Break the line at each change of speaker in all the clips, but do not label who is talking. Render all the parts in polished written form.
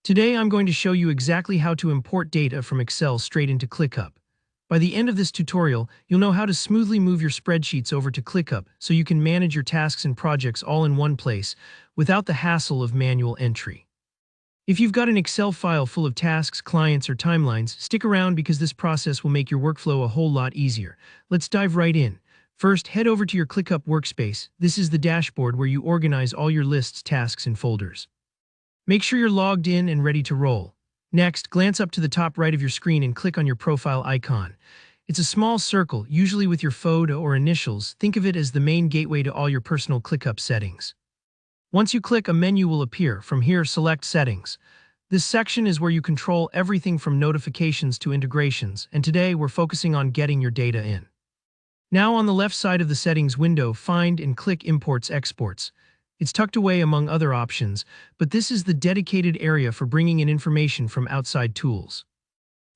Today I'm going to show you exactly how to import data from Excel straight into ClickUp. By the end of this tutorial, you'll know how to smoothly move your spreadsheets over to ClickUp so you can manage your tasks and projects all in one place without the hassle of manual entry. If you've got an Excel file full of tasks, clients, or timelines, stick around because this process will make your workflow a whole lot easier. Let's dive right in. First, head over to your ClickUp workspace. This is the dashboard where you organize all your lists, tasks, and folders. Make sure you're logged in and ready to roll. Next, glance up to the top right of your screen and click on your profile icon. It's a small circle, usually with your photo or initials. Think of it as the main gateway to all your personal ClickUp settings. Once you click, a menu will appear. From here, select Settings. This section is where you control everything from notifications to integrations, and today we're focusing on getting your data in. Now on the left side of the settings window, find and click Imports Exports. It's tucked away among other options, but this is the dedicated area for bringing in information from outside tools.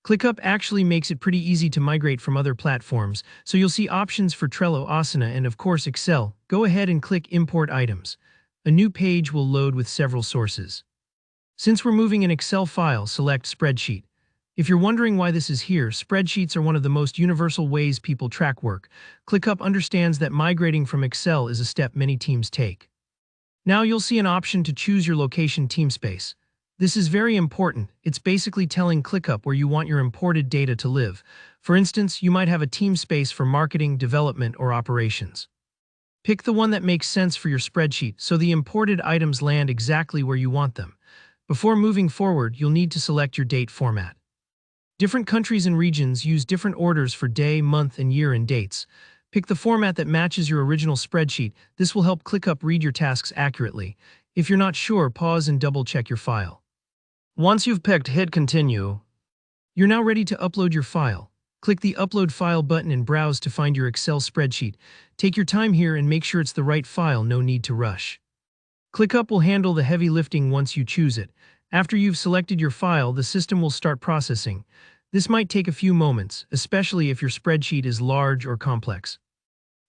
ClickUp actually makes it pretty easy to migrate from other platforms, so you'll see options for Trello, Asana, and of course Excel. Go ahead and click Import Items. A new page will load with several sources. Since we're moving an Excel file, select Spreadsheet. If you're wondering why this is here, spreadsheets are one of the most universal ways people track work. ClickUp understands that migrating from Excel is a step many teams take. Now you'll see an option to choose your location teamspace. This is very important. It's basically telling ClickUp where you want your imported data to live. For instance, you might have a team space for marketing, development, or operations. Pick the one that makes sense for your spreadsheet so the imported items land exactly where you want them. Before moving forward, you'll need to select your date format. Different countries and regions use different orders for day, month, and year in dates. Pick the format that matches your original spreadsheet. This will help ClickUp read your tasks accurately. If you're not sure, pause and double-check your file. Once you've picked, hit Continue. You're now ready to upload your file. Click the Upload File button and browse to find your Excel spreadsheet. Take your time here and make sure it's the right file, no need to rush. ClickUp will handle the heavy lifting once you choose it. After you've selected your file, the system will start processing. This might take a few moments, especially if your spreadsheet is large or complex.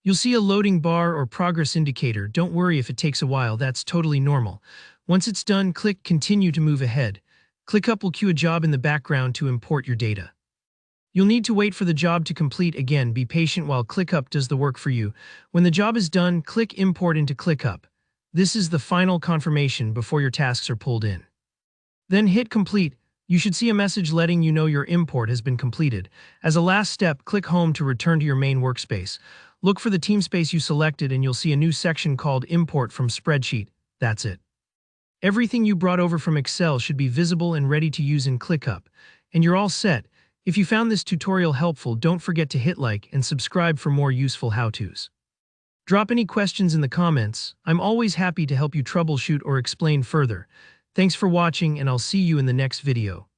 You'll see a loading bar or progress indicator. Don't worry if it takes a while, that's totally normal. Once it's done, click Continue to move ahead. ClickUp will queue a job in the background to import your data. You'll need to wait for the job to complete. Again, be patient while ClickUp does the work for you. When the job is done, click Import into ClickUp. This is the final confirmation before your tasks are pulled in. Then hit Complete. You should see a message letting you know your import has been completed. As a last step, click Home to return to your main workspace. Look for the teamspace you selected and you'll see a new section called Import from Spreadsheet. That's it. Everything you brought over from Excel should be visible and ready to use in ClickUp. And you're all set. If you found this tutorial helpful, don't forget to hit like and subscribe for more useful how-tos. Drop any questions in the comments. I'm always happy to help you troubleshoot or explain further. Thanks for watching, and I'll see you in the next video.